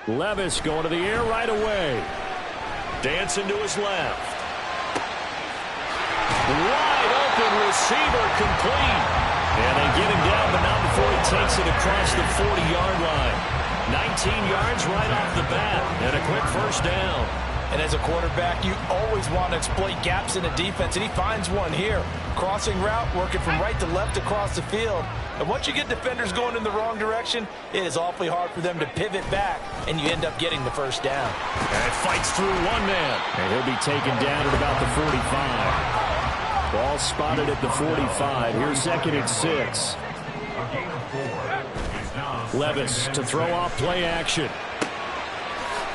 Levis going to the air right away. Dancing to his left. Wide open receiver complete. And they get him down, but not before he takes it across the 40-yard line. 19 yards right off the bat, and a quick first down. And as a quarterback, you always want to exploit gaps in the defense, and he finds one here. Crossing route, working from right to left across the field. And once you get defenders going in the wrong direction, it is awfully hard for them to pivot back, and you end up getting the first down. And fights through one man. And he'll be taken down at about the 45. Ball spotted at the 45. Here's 2nd and 6. Levis to throw off play action.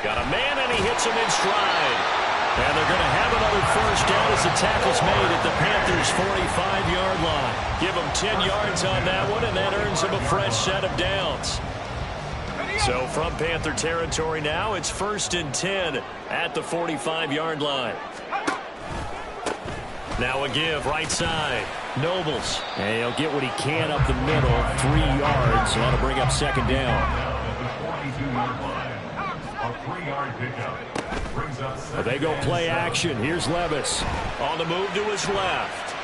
Got a man, and he hits him in stride. And they're going to have another first down as the tackle's made at the Panthers' 45-yard line. Give him 10 yards on that one, and that earns him a fresh set of downs. So from Panther territory now, it's 1st and 10 at the 45-yard line. Now a give, right side. Nobles. And he'll get what he can up the middle. 3 yards. So that'll bring up 2nd down. But they go play action. Here's Levis. On the move to his left.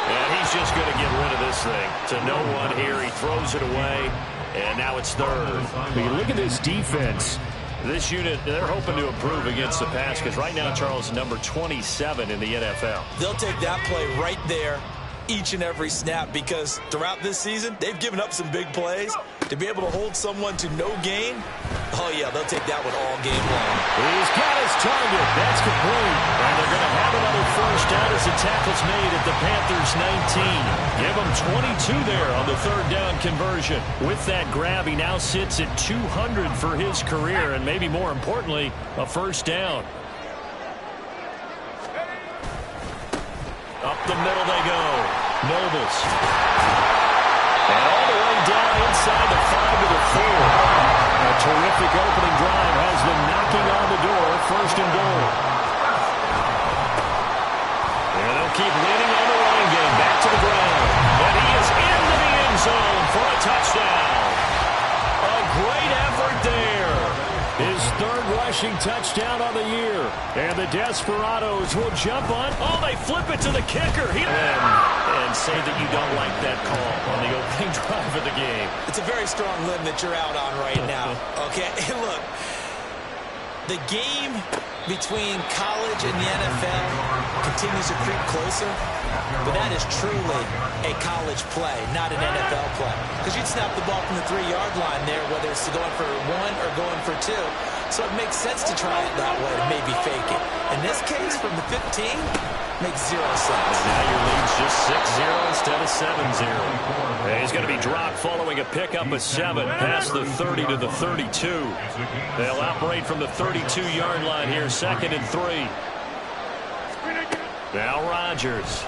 And he's just going to get rid of this thing. To no one here. He throws it away. And now it's 3rd. But you look at this defense. This unit, they're hoping to improve against the pass because right now, Charles, number 27 in the NFL. They'll take that play right there each and every snap because throughout this season, they've given up some big plays. To be able to hold someone to no gain, oh, yeah, they'll take that one all game long. He's got his target. That's complete. And they're going to have another first down as the tackle's made at the Panthers' 19. Give him 22 there on the 3rd down conversion. With that grab, he now sits at 200 for his career, and maybe more importantly, a first down. Up the middle they go. Nobles. And all the way down inside the 5 to the 4. A terrific opening drive has them knocking on the door. 1st and goal. And they'll keep leaning on the running game. Back to the ground. And he is into the end zone for a touchdown. A great effort there. His 3rd rushing touchdown on the year. And the Desperados will jump on. Oh, they flip it to the kicker. And say that you don't like that call on the opening drive of the game. It's a very strong limb that you're out on right now. Okay, look, the game between college and the NFL continues to creep closer, but that is truly a college play, not an NFL play. Because you'd snap the ball from the 3-yard line there, whether it's going for 1 or going for 2. So it makes sense to try it that way to maybe fake it. In this case, from the 15, makes 0 sense. And now your lead's just 6-0 instead of 7-0. And he's going to be dropped following a pickup of 7 past the 30 to the 32. They'll operate from the 32-yard line here, 2nd and 3. Now Rodgers.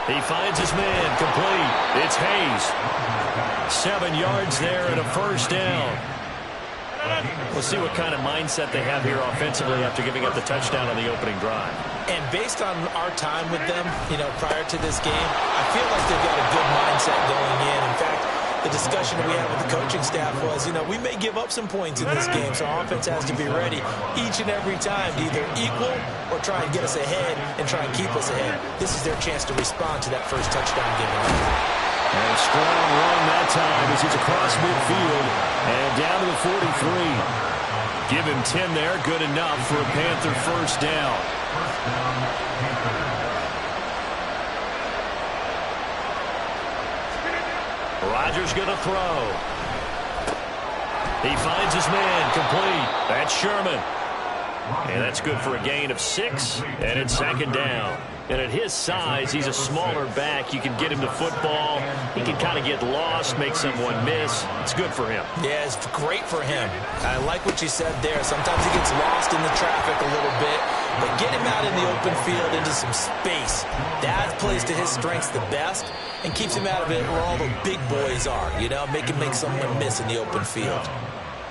He finds his man, complete. It's Hayes. 7 yards there and a first down. We'll see what kind of mindset they have here offensively after giving up the touchdown on the opening drive. And based on our time with them, prior to this game, I feel like they've got a good mindset going in. In fact, the discussion that we had with the coaching staff was, we may give up some points in this game, so our offense has to be ready each and every time to either equal or try and get us ahead and try and keep us ahead. This is their chance to respond to that first touchdown given up. And a strong run that time as he's across midfield and down to the 43. Give him 10 there, good enough for a Panther first down. Rodgers going to throw. He finds his man, complete. That's Sherman. And that's good for a gain of 6, and it's 2nd down. And at his size, he's a smaller back. You can get him to football. He can kind of get lost, make someone miss. It's good for him. Yeah, it's great for him. I like what you said there. Sometimes he gets lost in the traffic a little bit, but get him out in the open field into some space. That plays to his strengths the best and keeps him out of it where all the big boys are, make him make someone miss in the open field.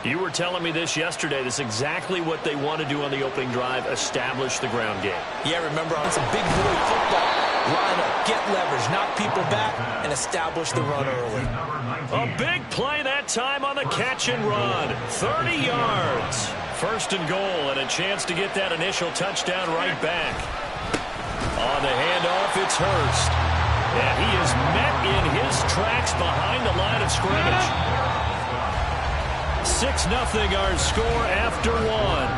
You were telling me this yesterday. This is exactly what they want to do on the opening drive, establish the ground game. Yeah, remember, it's a big boy football. line up, get leverage, knock people back, and establish the run early. A big play that time on the catch and run. 30 yards. First and goal, and a chance to get that initial touchdown right back. On the handoff, it's Hurst. And he is met in his tracks behind the line of scrimmage. 6-0 our score after one.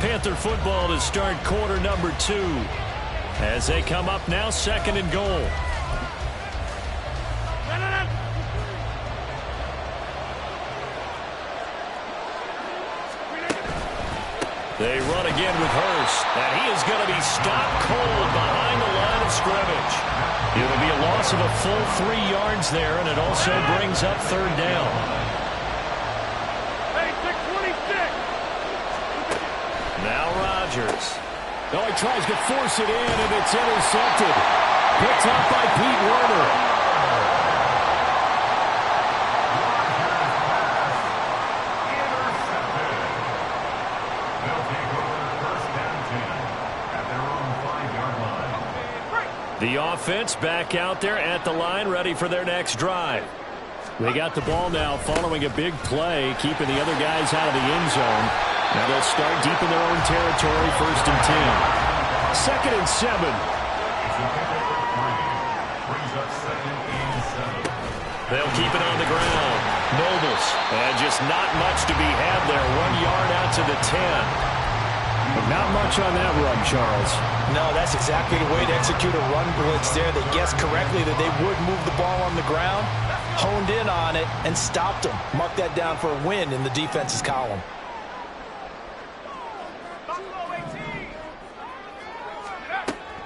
Panther football to start quarter number 2. As they come up now, second and goal. They run again with Hurst, and he is going to be stopped cold behind the line of scrimmage. It'll be a loss of a full 3 yards there, and it also brings up third down. Hey, 626. Now Rodgers. Oh, he tries to force it in, and it's intercepted. Picked up by Pete Werner. The offense back out there at the line, ready for their next drive. They got the ball now following a big play, keeping the other guys out of the end zone. Now they'll start deep in their own territory, first and 10. Second and 7. They'll keep it on the ground. Nobles, and just not much to be had there. 1 yard out to the 10. But not much on that run, Charles. No, that's exactly the way to execute a run blitz there. They guessed correctly that they would move the ball on the ground, honed in on it, and stopped them. Mark that down for a win in the defense's column.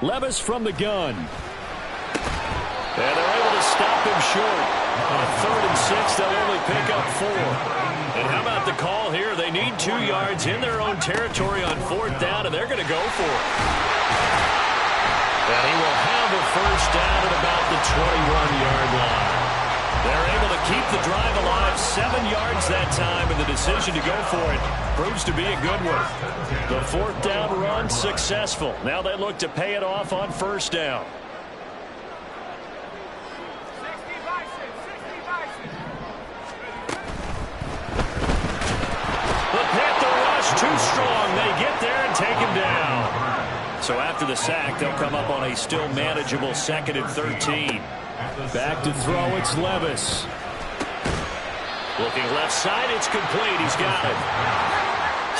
Levis from the gun. And they're able to stop him short. On a 3rd and 6, they'll only pick up 4. And how about the call here? They need 2 yards in their own territory on 4th down, and they're going to go for it. And he will have a first down at about the 21-yard line. They're able to keep the drive alive, 7 yards that time, and the decision to go for it proves to be a good one. The 4th down run successful. Now they look to pay it off on first down. Too strong. They get there and take him down. So after the sack, they'll come up on a still manageable 2nd and 13. Back to throw, it's Levis. Looking left side, it's complete. He's got it.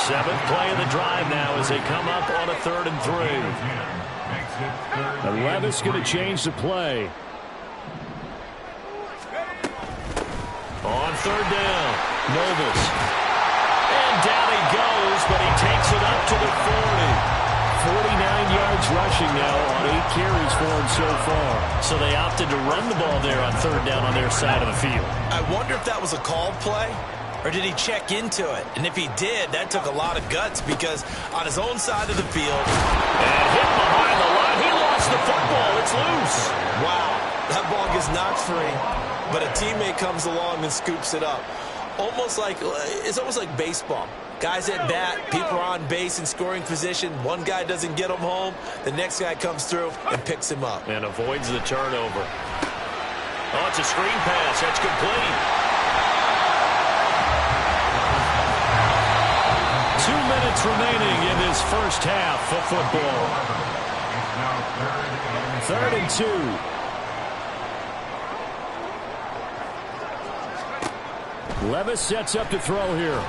7th play of the drive now as they come up on a 3rd and 3. And Levis going to change the play. On 3rd down, Nobles. Down he goes, but he takes it up to the 40. 49 yards rushing now on 8 carries for him so far. So they opted to run the ball there on 3rd down on their side of the field. I wonder if that was a called play, or did he check into it? And if he did, that took a lot of guts, because on his own side of the field. And hit behind the line. He lost the football. It's loose. Wow, that ball gets knocked free, but a teammate comes along and scoops it up. It's almost like baseball. Guys at bat, people are on base in scoring position. One guy doesn't get him home. The next guy comes through and picks him up. And avoids the turnover. Oh, it's a screen pass. That's complete. 2 minutes remaining in this first half of football. 3rd and 2. Levis sets up to throw here.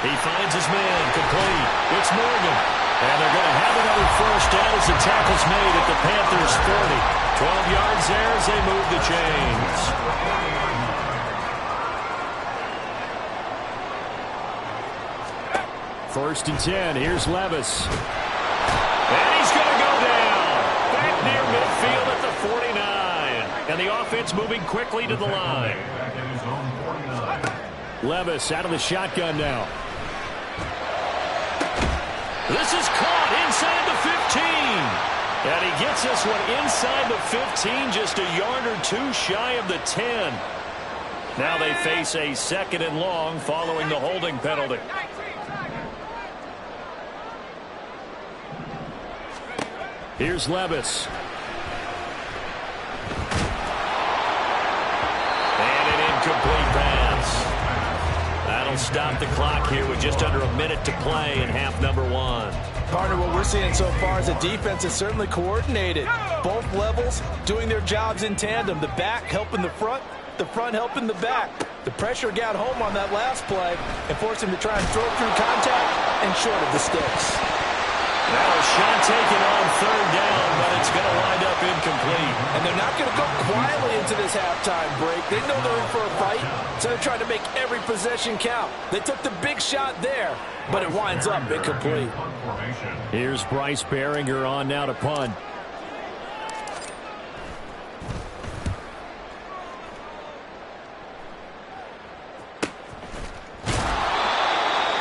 He finds his man, complete. It's Morgan. And they're going to have another first down as the tackle's made at the Panthers' 40. 12 yards there as they move the chains. First and 10, here's Levis. And he's going to go down. Back near midfield at the 49. And the offense moving quickly to the line. Levis out of the shotgun now. This is caught inside the 15. And he gets this one inside the 15, just a yard or 2 shy of the 10. Now they face a 2nd and long following the holding penalty. Here's Levis. And an incomplete pass. That'll stop the clock here with just under a minute to play in half number one. Partner, what we're seeing so far is the defense is certainly coordinated. Both levels doing their jobs in tandem. The back helping the front helping the back. The pressure got home on that last play and forced him to try and throw through contact and short of the sticks. Now a shot taken on third down, but it's going to wind up incomplete. And they're not going to go quietly into this halftime break. They know they're in for a fight, so they're trying to make every possession count. They took the big shot there, but it winds up incomplete. Here's Bryce Behringer on now to punt.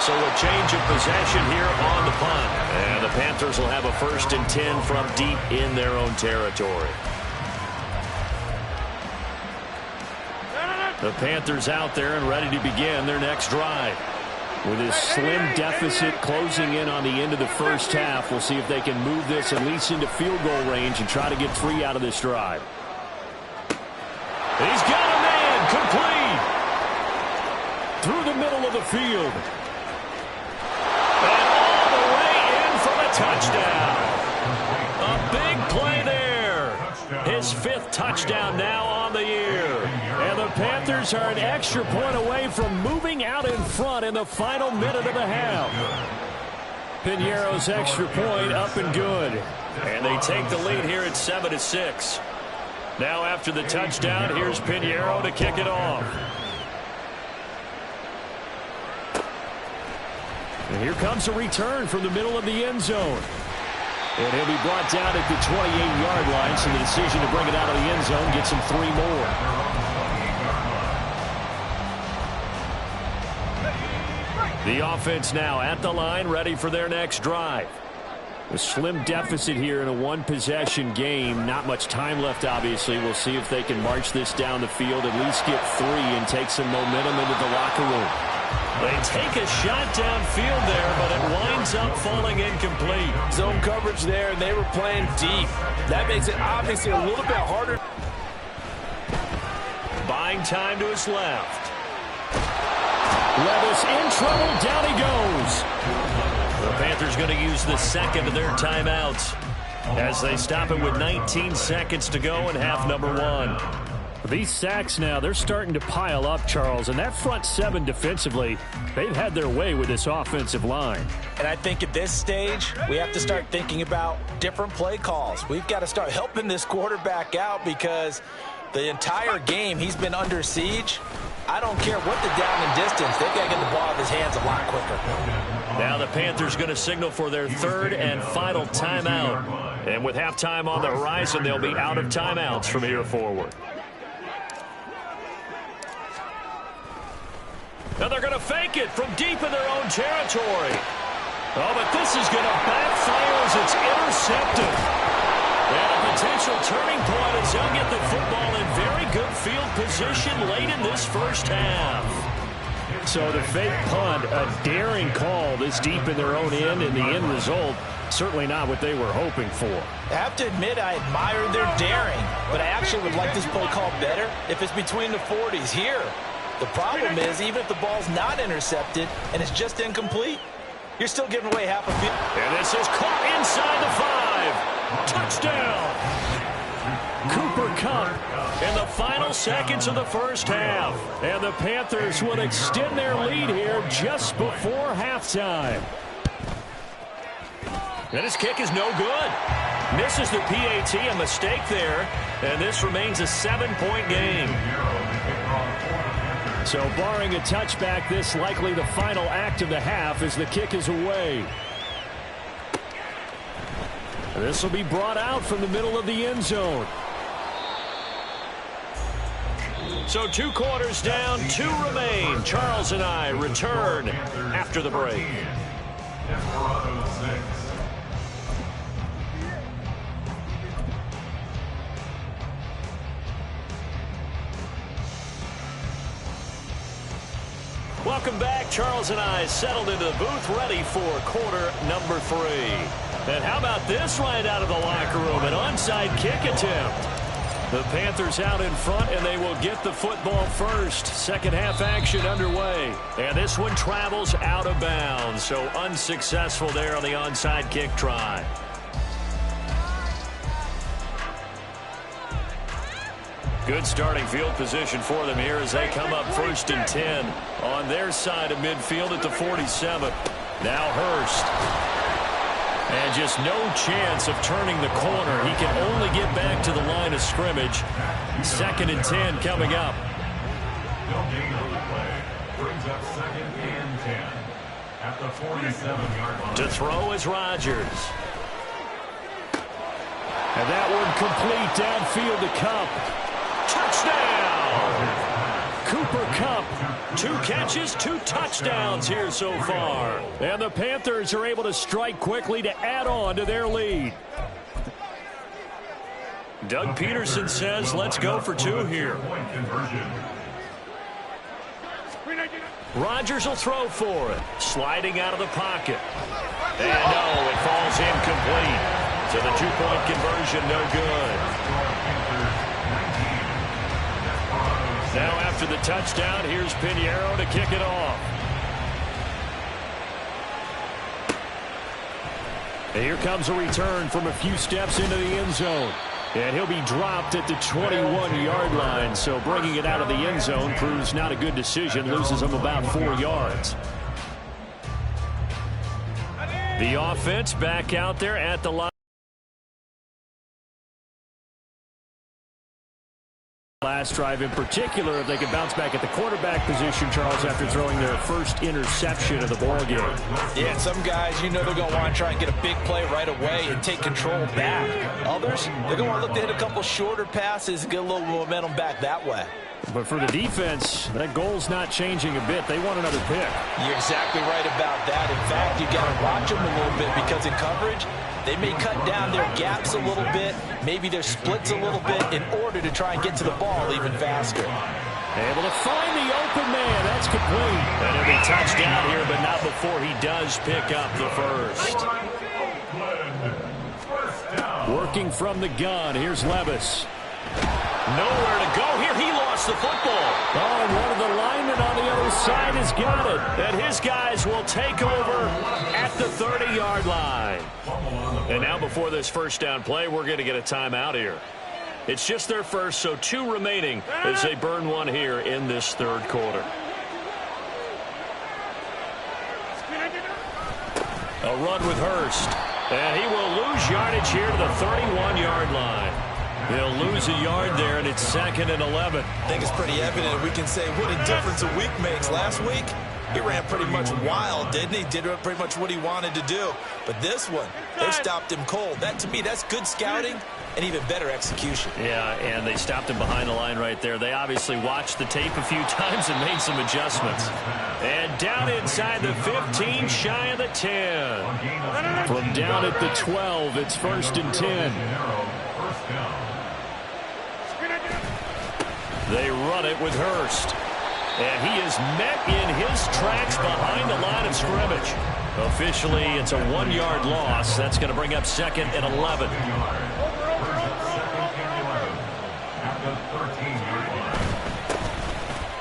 So a change of possession here on the punt. And the Panthers will have a 1st and 10 from deep in their own territory. The Panthers out there and ready to begin their next drive. With his slim deficit closing in on the end of the first half, we'll see if they can move this at least into field goal range and try to get 3 out of this drive. He's got a man complete through the middle of the field. And all the way in for a touchdown. A big play there. His 5th touchdown now on the year. And the Panthers are an extra point away from moving out in front in the final minute of the half. Piñeiro's extra point up and good. And they take the lead here at 7-6. Now after the touchdown, here's Piñeiro to kick it off. And here comes a return from the middle of the end zone. And he'll be brought down at the 28-yard line, so the decision to bring it out of the end zone gets him 3 more. The offense now at the line, ready for their next drive. A slim deficit here in a one-possession game. Not much time left, obviously. We'll see if they can march this down the field, at least get 3 and take some momentum into the locker room. They take a shot downfield there, but it winds up falling incomplete. Zone coverage there, and they were playing deep. That makes it obviously a little bit harder. Buying time to his left. Levis in trouble. Down he goes. The Panthers going to use the 2nd of their timeouts as they stop it with 19 seconds to go in half number one. These sacks now, they're starting to pile up, Charles, and that front 7 defensively, they've had their way with this offensive line. And I think at this stage, we have to start thinking about different play calls. We've got to start helping this quarterback out because the entire game he's been under siege. I don't care what the down and distance, they've got to get the ball out of his hands a lot quicker. Now the Panthers going to signal for their 3rd and final timeout. And with halftime on the horizon, they'll be out of timeouts from here forward. Now they're going to fake it from deep in their own territory. Oh, but this is going to backfire as it's intercepted. And a potential turning point as they'll get the football in very good field position late in this first half. So the fake punt, a daring call this deep in their own end, and the end result, certainly not what they were hoping for. I have to admit I admire their daring, but I actually would like this play call better if it's between the 40s here. The problem is, even if the ball's not intercepted and it's just incomplete, you're still giving away half a field. And this is caught inside the 5. Touchdown! Cooper Kupp in the final seconds of the first half. And the Panthers would extend their lead here just before halftime. And his kick is no good. Misses the PAT, a mistake there. And this remains a 7-point game. So barring a touchback, this likely the final act of the half as the kick is away. This will be brought out from the middle of the end zone. So 2 quarters down, 2 remain. Charles and I return after the break. Welcome back. Charles and I settled into the booth, ready for quarter number 3. And how about this right out of the locker room? An onside kick attempt. The Panthers out in front, and they will get the football first. Second half action underway. And this one travels out of bounds, so unsuccessful there on the onside kick try. Good starting field position for them here as they come up 1st and 10 on their side of midfield at the 47. Now Hurst. And just no chance of turning the corner. He can only get back to the line of scrimmage. 2nd and 10 coming up. No gain on the play. Brings up 2nd and 10 at the 47-yard line. To throw is Rodgers. And that one complete downfield to Kupp. Touchdown! Cooper Kupp, 2 catches, 2 touchdowns here so far. And the Panthers are able to strike quickly to add on to their lead. Doug Peterson says, let's go for 2 here. Rodgers will throw for it. Sliding out of the pocket. And no, it falls incomplete. So the 2-point conversion, no good. Now after the touchdown, here's Pinheiro to kick it off. And here comes a return from a few steps into the end zone. And he'll be dropped at the 21-yard line. So bringing it out of the end zone proves not a good decision. Loses him about 4 yards. The offense back out there at the line. Last drive in particular, if they can bounce back at the quarterback position, Charles, after throwing their first interception of the ball game. Yeah, some guys, you know they're going to want to try and get a big play right away and take control back. Others, they're going to want to look to hit a couple shorter passes and get a little momentum back that way. But for the defense, that goal's not changing a bit. They want another pick. You're exactly right about that. In fact, you got to watch them a little bit because in coverage, they may cut down their gaps a little bit, maybe their splits a little bit in order to try and get to the ball even faster. Able to find the open man. That's complete. And he'll be touchdown here, but not before he does pick up the first. Working from the gun. Here's Levis. Nowhere to go here. He lost the football. Oh, and one of the linemen on the other side has got it. And his guys will take over at the 30-yard line. And now before this first down play, we're going to get a timeout here. It's just their first, so 2 remaining as they burn one here in this third quarter. A run with Hurst. And he will lose yardage here to the 31-yard line. He'll lose a yard there, and it's 2nd and 11. I think it's pretty evident. We can say what a difference a week makes. Last week, he ran pretty much wild, didn't he? Did pretty much what he wanted to do. But this one, they stopped him cold. That, to me, that's good scouting and even better execution. Yeah, and they stopped him behind the line right there. They obviously watched the tape a few times and made some adjustments. And down inside the 15, shy of the 10. From down at the 12, it's 1st and 10. They run it with Hurst. And he is met in his tracks behind the line of scrimmage. Officially, it's a 1-yard loss. That's going to bring up 2nd and 11.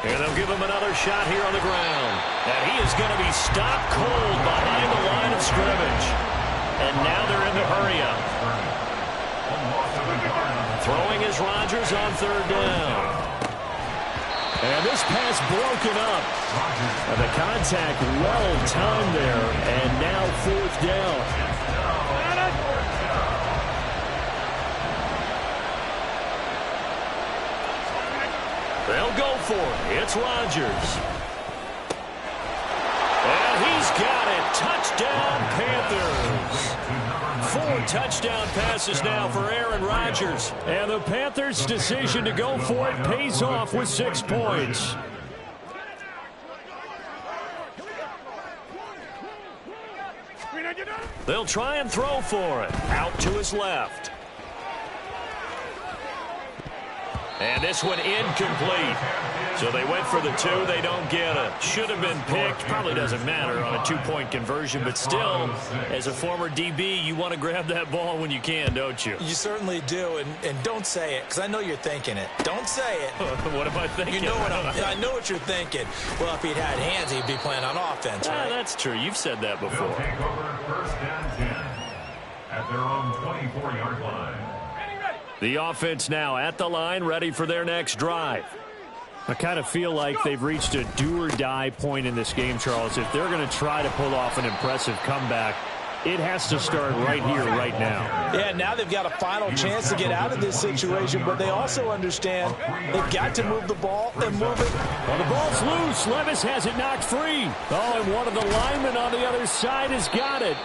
And they'll give him another shot here on the ground. And he is going to be stopped cold behind the line of scrimmage. And now they're in the hurry-up. Throwing is Rodgers on 3rd down. And this pass broken up. And the contact well timed there. And now 4th down. They'll go for it. It's Rodgers. And he's got it. Touchdown, Panthers. 4 touchdown passes now for Aaron Rodgers. And the Panthers' decision to go for it pays off with 6 points. They'll try and throw for it. Out to his left. And this one incomplete. So they went for the 2. They don't get it. Should have been picked. Probably doesn't matter on a 2-point conversion. But still, as a former DB, you want to grab that ball when you can, don't you? You certainly do. And don't say it, because I know you're thinking it. Don't say it. What am I thinking? You know what I know what you're thinking. Well, if he'd had hands, he'd be playing on offense, right? That's true. You've said that before. They'll take over first and 10 at their own 24-yard line. The offense now at the line, ready for their next drive. I kind of feel like they've reached a do-or-die point in this game, Charles. If they're going to try to pull off an impressive comeback, it has to start right here, right now. Yeah, now they've got a final chance to get out of this situation, but they also understand they've got to move the ball and move it. Well, the ball's loose. Levis has it knocked free. Oh, and one of the linemen on the other side has got it.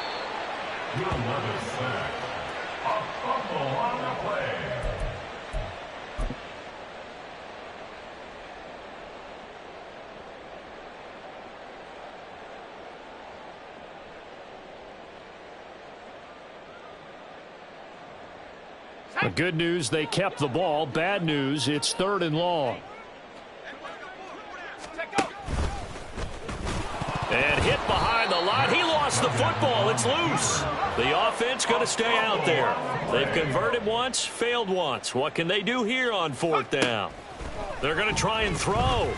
Will Levis sack. A fumble on the play. The good news, they kept the ball. Bad news, it's 3rd and long. And hit behind the line. He lost the football. It's loose. The offense going to stay out there. They've converted once, failed once. What can they do here on 4th down? They're going to try and throw.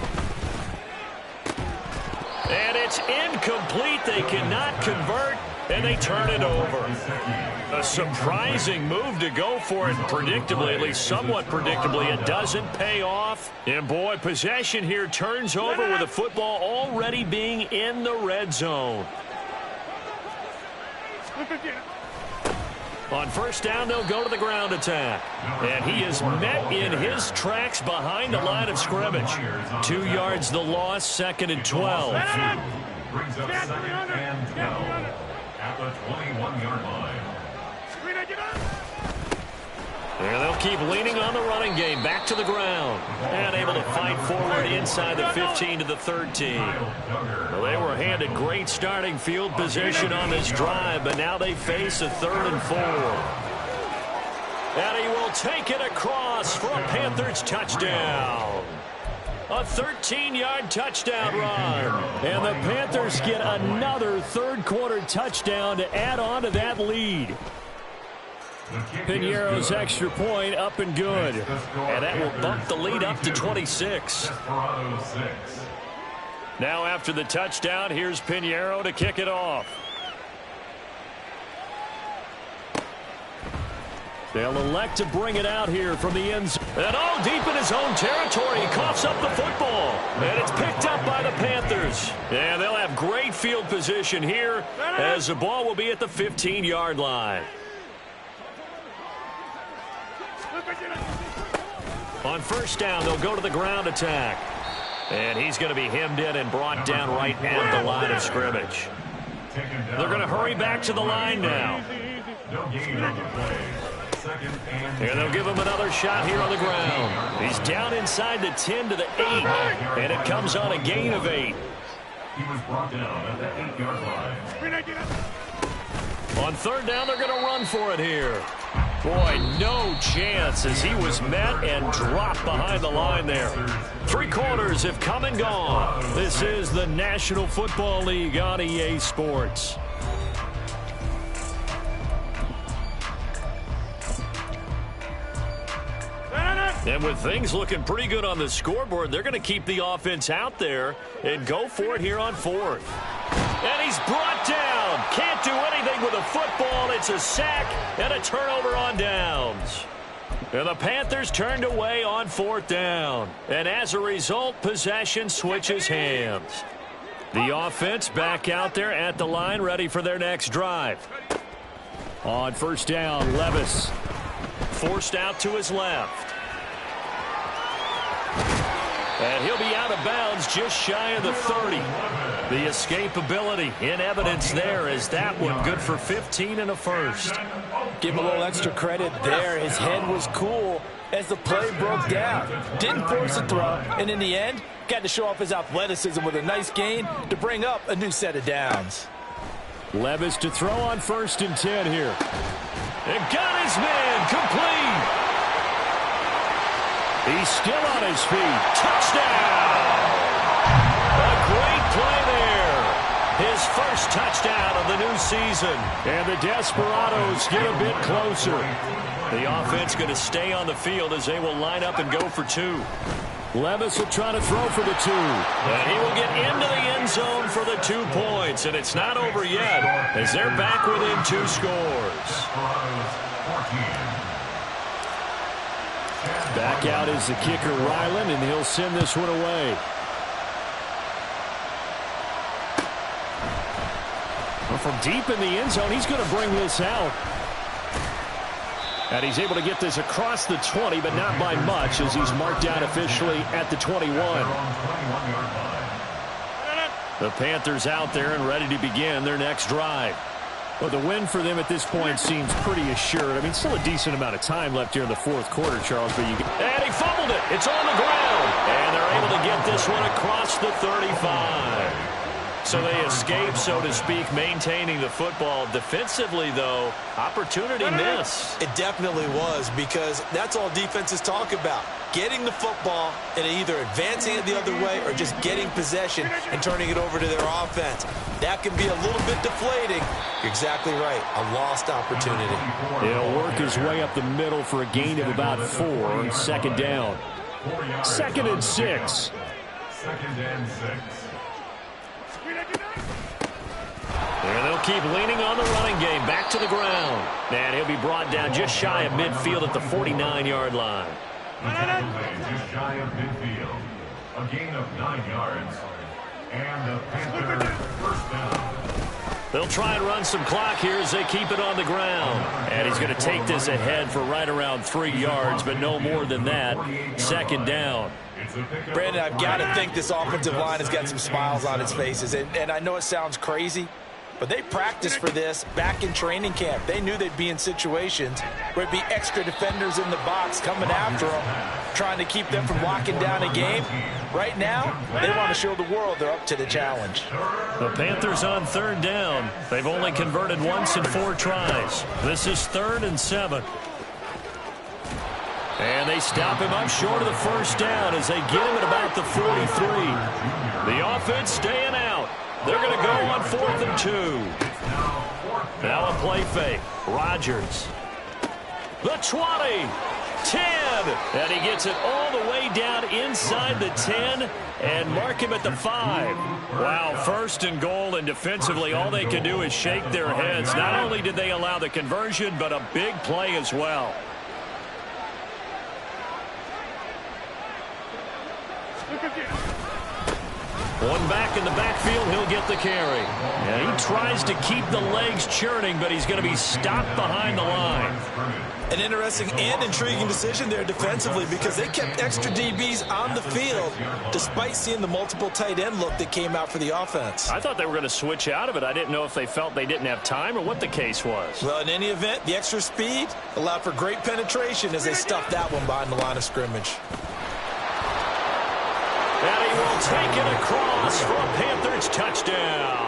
And it's incomplete. They cannot convert, and they turn it over. A surprising move to go for it predictably, at least somewhat predictably. It doesn't pay off. And, boy, possession here turns over with the football already being in the red zone. On 1st down, they'll go to the ground attack. And he is met in his tracks behind the line of scrimmage. 2 yards the loss, 2nd and 12. Brings up 2nd and 12 at the 21-yard line. And they'll keep leaning on the running game. Back to the ground. And able to fight forward inside the 15 to the 13. Well, they were handed great starting field position on this drive, but now they face a 3rd and 4. And he will take it across for a Panthers touchdown. A 13-yard touchdown run. And the Panthers get another 3rd-quarter touchdown to add on to that lead. Piñeiro's extra point up and good. And that will bump the lead up to 26. Now after the touchdown, here's Piñeiro to kick it off. They'll elect to bring it out here from the end zone. And all deep in his own territory, he coughs up the football. And it's picked up by the Panthers. And they'll have great field position here as the ball will be at the 15-yard line. On 1st down, they'll go to the ground attack. And he's going to be hemmed in and brought down right at the line of scrimmage. They're going to hurry back to the line now. And they'll give him another shot here on the ground. He's down inside the 10 to the 8. And it comes on a gain of 8. He was brought down at the 8-yard line. On 3rd down, they're going to run for it here. Boy, no chance as he was met and dropped behind the line there. 3 quarters have come and gone. This is the National Football League on EA Sports. And with things looking pretty good on the scoreboard, they're going to keep the offense out there and go for it here on 4th. And he's brought down. Can't do anything with a football. It's a sack and a turnover on downs. And the Panthers turned away on 4th down. And as a result, possession switches hands. The offense back out there at the line, ready for their next drive. On 1st down, Levis forced out to his left. And he'll be out of bounds just shy of the 30. The escapability in evidence there is that one good for 15 and a first. Give him a little extra credit there. His head was cool as the play broke down. Didn't force a throw, and in the end, got to show off his athleticism with a nice gain to bring up a new set of downs. Levis to throw on 1st and 10 here. And got his man complete. He He's still on his feet. Touchdown! A great play there. His first touchdown of the new season. And the Desperados get a bit closer. The offense going to stay on the field as they will line up and go for two. Levis will try to throw for the two. And he will get into the end zone for the 2 points. And it's not over yet as they're back within 2 scores. Back out is the kicker, Ryland, and he'll send this one away. Well, from deep in the end zone, he's going to bring this out. And he's able to get this across the 20, but not by much, as he's marked down officially at the 21. The Panthers out there and ready to begin their next drive. Well, the win for them at this point seems pretty assured. I mean, still a decent amount of time left here in the fourth quarter, Charles. But and he fumbled it. It's on the ground. And they're able to get this one across the 35. So they escape, so to speak, maintaining the football. Defensively, though, opportunity miss. It definitely was, because that's all defenses talk about. Getting the football and either advancing it the other way or just getting possession and turning it over to their offense. That can be a little bit deflating. You're exactly right. A lost opportunity. He'll work his way up the middle for a gain of about 4 on second down. 2nd and 6. 2nd and 6. And they'll keep leaning on the running game. Back to the ground. And he'll be brought down just shy of midfield at the 49-yard line. Just shy of midfield. A gain of 9 yards. And the Panthers first down. They'll try and run some clock here as they keep it on the ground. And he's going to take this ahead for right around 3 yards, but no more than that. 2nd down. Brandon, I've got to think this offensive line has got some smiles on its faces. And I know it sounds crazy, but they practiced for this back in training camp. They knew they'd be in situations where it'd be extra defenders in the box coming after them, trying to keep them from locking down a game. Right now, they want to show the world they're up to the challenge. The Panthers on 3rd down. They've only converted once in 4 tries. This is 3rd and 7. And they stop him up short of the first down as they get him at about the 43. The offense staying out. They're going to go on 4th and 2. Now a play fake. Rodgers. The 20. 10. And he gets it all the way down inside the 10 and mark him at the 5. Wow, 1st and goal, and defensively all they can do is shake their heads. Not only did they allow the conversion, but a big play as well. One back in the backfield, he'll get the carry. Yeah, he tries to keep the legs churning, but he's going to be stopped behind the line. An interesting and intriguing decision there defensively, because they kept extra DBs on the field despite seeing the multiple tight end look that came out for the offense. I thought they were going to switch out of it. I didn't know if they felt they didn't have time or what the case was. Well, in any event, the extra speed allowed for great penetration as they stuffed that one behind the line of scrimmage. And he will take it across for a Panthers touchdown.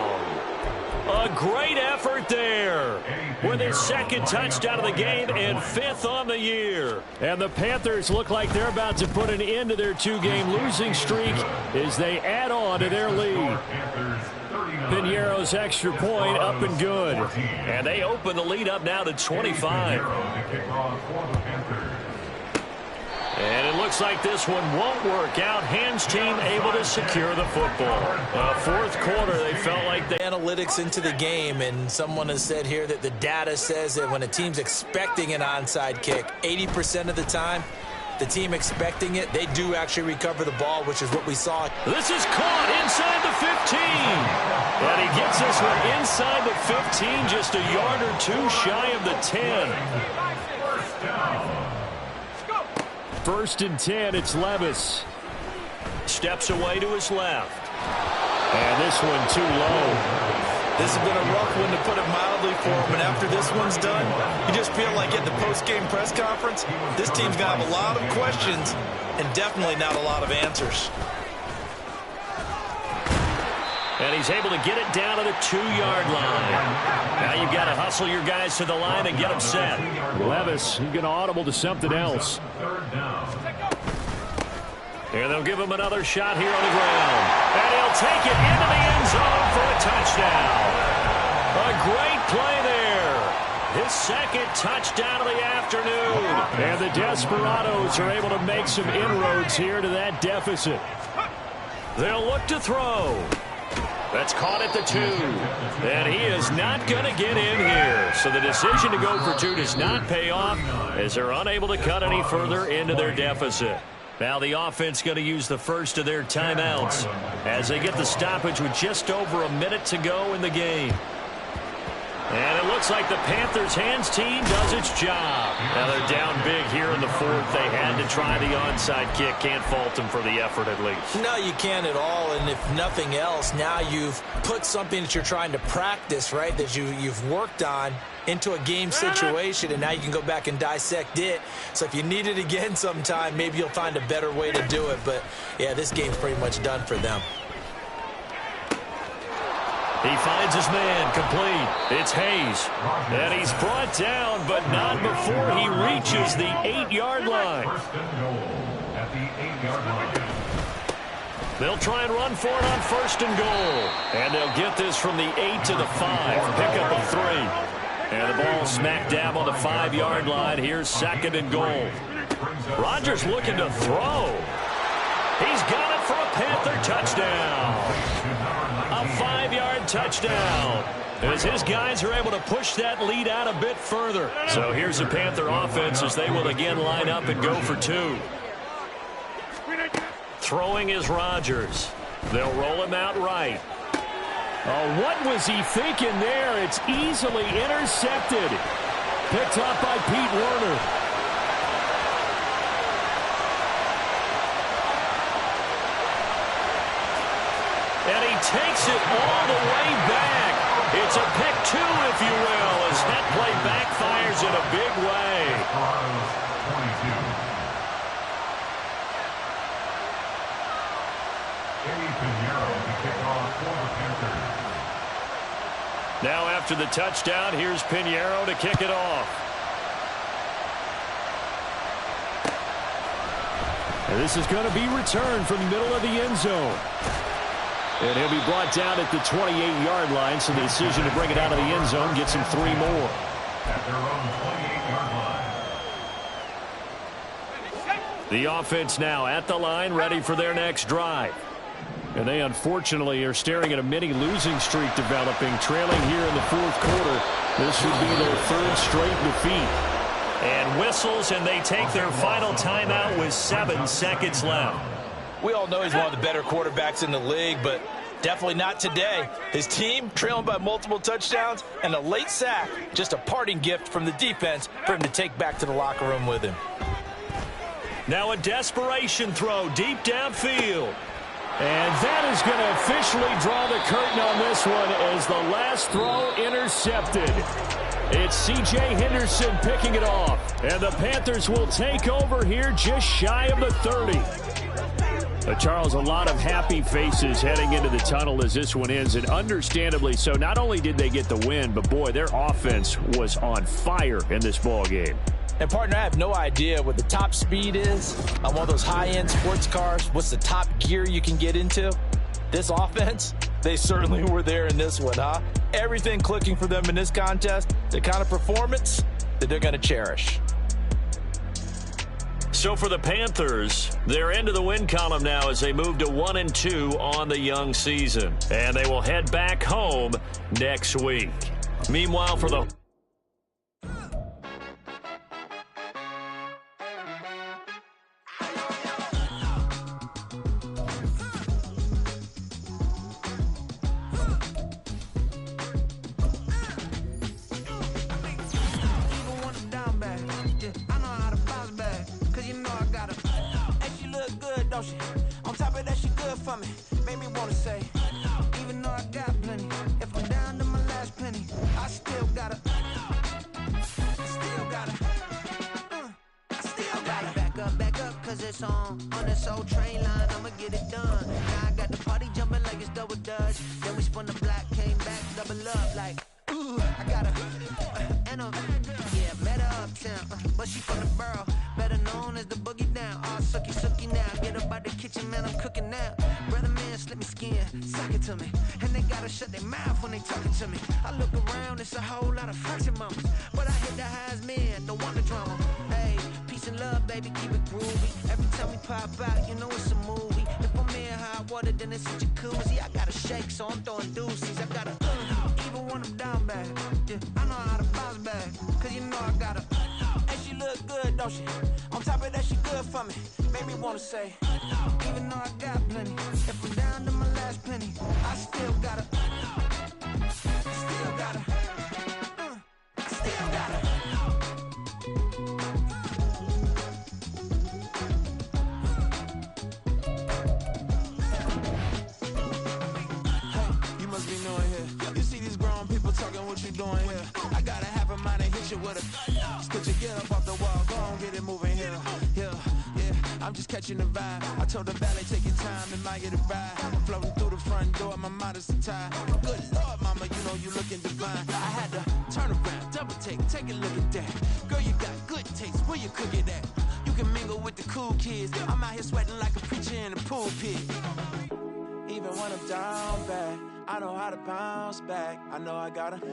A great effort there with his 2nd touchdown of the game and 5th on the year. And the Panthers look like they're about to put an end to their 2-game losing streak as they add on to their lead. Piñeiro's extra point up and good. And they open the lead up now to 25. And it looks like this one won't work out. Hands team able to secure the football. 4th quarter, they felt like they... Analytics into the game, and someone has said here that the data says that when a team's expecting an onside kick, 80% of the time, the team expecting it, they do actually recover the ball, which is what we saw. This is caught inside the 15. And he gets this one inside the 15, just a yard or 2 shy of the 10. 1st and 10, it's Levis. Steps away to his left. And this one too low. This has been a rough one, to put it mildly, for him. And after this one's done, you just feel like at the post-game press conference, this team's going to have a lot of questions and definitely not a lot of answers. And he's able to get it down to the 2-yard line. Now you've got to hustle your guys to the line and get them set. Levis, he's going to audible to something else. And they'll give him another shot here on the ground. And he'll take it into the end zone for a touchdown. A great play there. His second touchdown of the afternoon. And the Desperados are able to make some inroads here to that deficit. They'll look to throw. That's caught at the 2. And he is not going to get in here. So the decision to go for 2 does not pay off as they're unable to cut any further into their deficit. Now the offense going to use the first of their timeouts as they get the stoppage with just over a minute to go in the game. And it looks like the Panthers' hands team does its job. Now they're down big here in the fourth. They had to try the onside kick. Can't fault them for the effort at least. No, you can't at all. And if nothing else, now you've put something that you're trying to practice, right, that you've worked on into a game situation, and now you can go back and dissect it. So if you need it again sometime, maybe you'll find a better way to do it. But, yeah, this game's pretty much done for them. He finds his man, complete. It's Hayes. And he's brought down, but not before he reaches the 8-yard line. First and goal at the 8-yard line. They'll try and run for it on first and goal. And they'll get this from the 8 to the 5. Pickup of 3. And the ball smack dab on the 5-yard line. Here's second and goal. Rodgers looking to throw. He's got it for a Panther touchdown. A 5-yard touchdown as his guys are able to push that lead out a bit further. So here's the Panther offense as they will again line up and go for 2. Throwing is Rodgers. They'll roll him out right. Oh, what was he thinking there? It's easily intercepted. Picked up by Pete Werner. And he takes it all the way back. It's a pick 2, if you will, as that play backfires in a big way. Now after the touchdown, here's Pinheiro to kick it off. And this is going to be returned from the middle of the end zone. And he'll be brought down at the 28-yard line, so the decision to bring it out of the end zone gets him 3 more. At their own 28-yard line. The offense now at the line, ready for their next drive. And they unfortunately are staring at a mini losing streak developing, trailing here in the fourth quarter. This would be their 3rd straight defeat. And whistles, and they take their final timeout with 7 seconds left. We all know he's one of the better quarterbacks in the league, but definitely not today. His team trailing by multiple touchdowns and a late sack, just a parting gift from the defense for him to take back to the locker room with him. Now a desperation throw deep downfield. And that is going to officially draw the curtain on this one as the last throw intercepted. It's C.J. Henderson picking it off. And the Panthers will take over here just shy of the 30. Charles, a lot of happy faces heading into the tunnel as this one ends, and understandably so. Not only did they get the win, but boy, their offense was on fire in this ball game. And partner, I have no idea what the top speed is on one of those high-end sports cars. What's the top gear you can get into? This offense, they certainly were there in this one, huh? Everything clicking for them in this contest, the kind of performance that they're going to cherish. So for the Panthers, they're into the win column now as they move to 1-2 on the young season. And they will head back home next week. Meanwhile, for the on top of that, she good for me. Made me wanna say, even though I got plenty, if I'm down to my last penny, I still gotta back up, cause it's on this old train line, I'ma get it done. Now I got the party jumping like it's double dutch. Then we spun the block, came back, double up like, ooh, I got a, yeah, met her uptown, but she from the borough, better known as the boogie down. All sucky now, get up out the kitchen. to me. And they gotta shut their mouth when they talking to me. I look around, it's a whole lot of flirting mamas. But I hit the highs men, don't want the drama. Hey, peace and love, baby, keep it groovy. Every time we pop out, you know it's a movie. If I'm in hot water, then it's a jacuzzi. I gotta shake, so I'm throwing deuces. I gotta, even when I'm down bad. Yeah, I know how to bounce back, cause you know I gotta. And she look good, don't she? On top of that, she good for me. Made me wanna say, even though I got plenty, if I'm down to my last penny, I still gotta, still gotta, still gotta. Hey, you must be new in here. You see these grown people talking, what you doing here? I gotta have a mind to hit you with a. Could you get up off the wall? Go on, get it moving here. Yeah. I'm just catching the vibe. I told the valet, take your time and might get a ride. I'm floating through the front door, my modest attire. Good Lord, mama, you know you looking divine. I had to turn around, double take a look at that. Girl, you got good taste, where you cook it at? You can mingle with the cool kids. I'm out here sweating like a preacher in a pulpit. Even when I'm down bad, I know how to bounce back. I know I got her,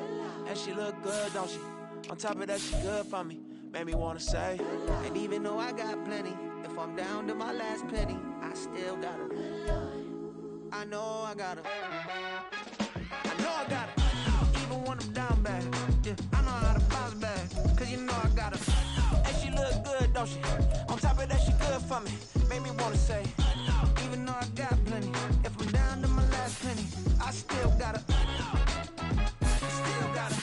and she look good, don't she? On top of that, she good for me. Made me wanna say, and even though I got plenty, if I'm down to my last penny, I still got her. I know I got her. I know I got her. Even when I'm down bad, yeah, I know how to bounce back, cause you know I got her. And she look good, don't she? On top of that, she good for me. Made me wanna say, even though I got plenty, if I'm down to my last penny, I still got her. Still got her.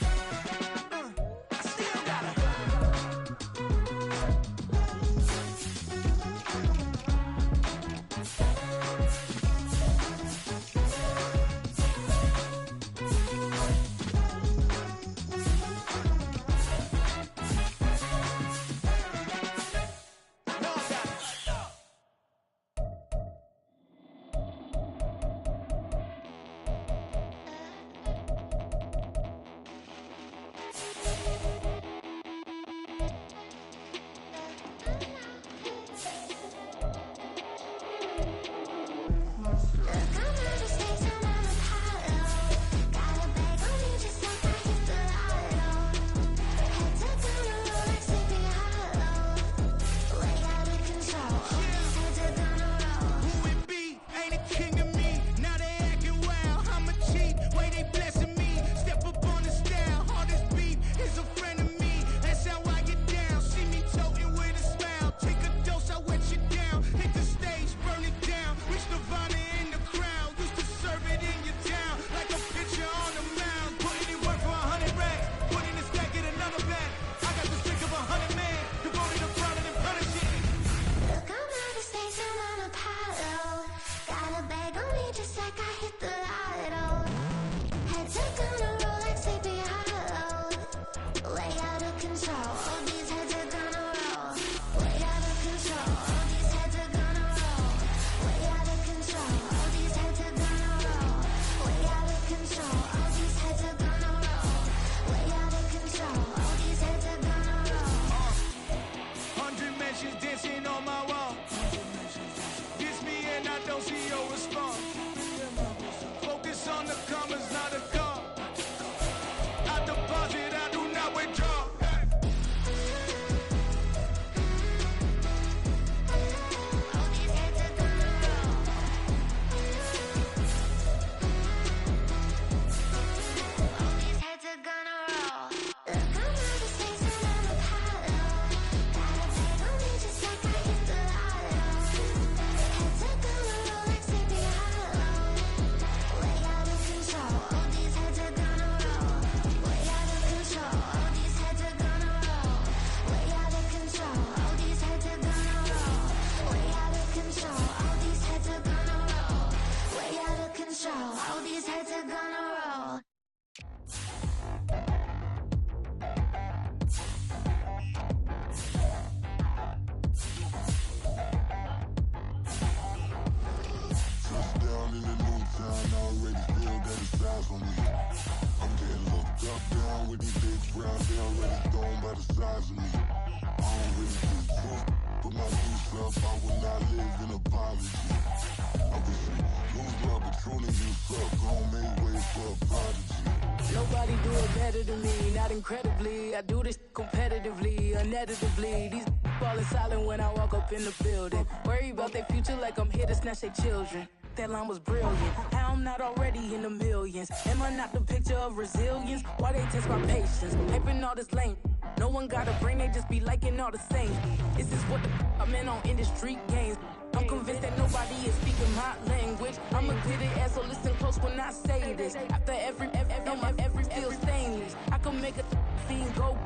Nobody do it better than me, not incredibly. I do this competitively, uneditably. These falling silent when I walk up in the building. Worry about their future like I'm here to snatch their children. That line was brilliant. How I'm not already in the millions? Am I not the picture of resilience? Why they test my patience? Hyping all this lame. No one got a brain, they just be liking all the same. This is what the I'm in on industry games. I'm convinced that nobody is speaking my language. I'm a good ass, so listen close when I say this. After every feel stainless. I can make a scene go.